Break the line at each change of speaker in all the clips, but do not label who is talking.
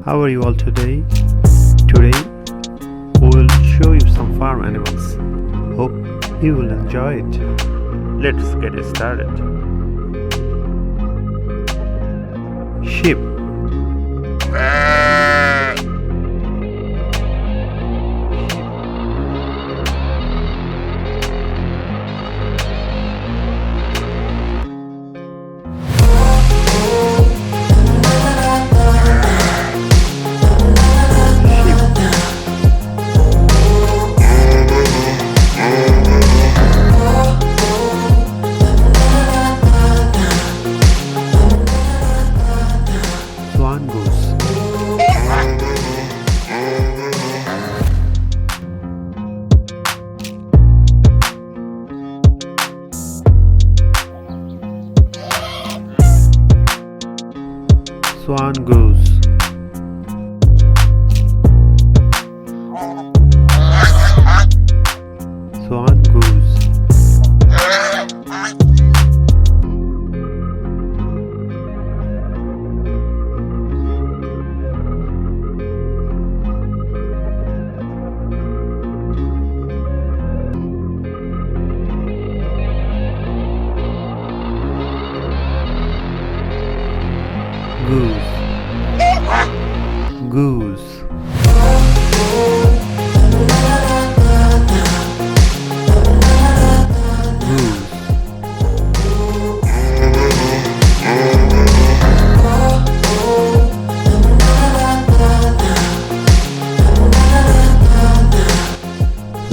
How are you all today? Today we will show you some farm animals. Hope you will enjoy it. Let's get started. Sheep. Swan goose. Swan goose. Swan goose. Goose. Goose.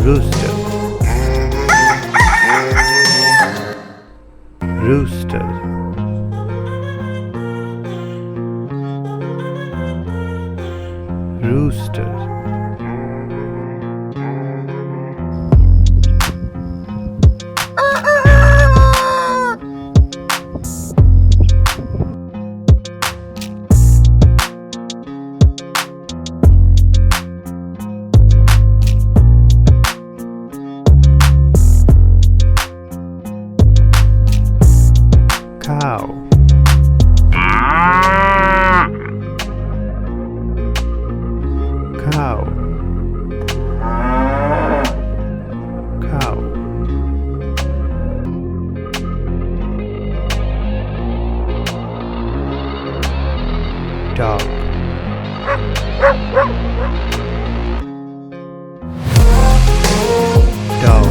Rooster. Rooster. Rooster. Cow. Cow. Cow. Dog. Dog.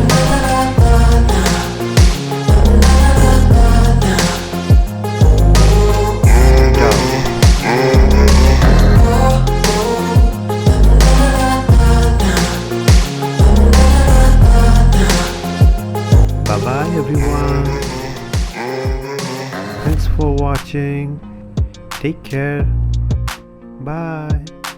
Bye everyone. Thanks for watching. Take care. Bye.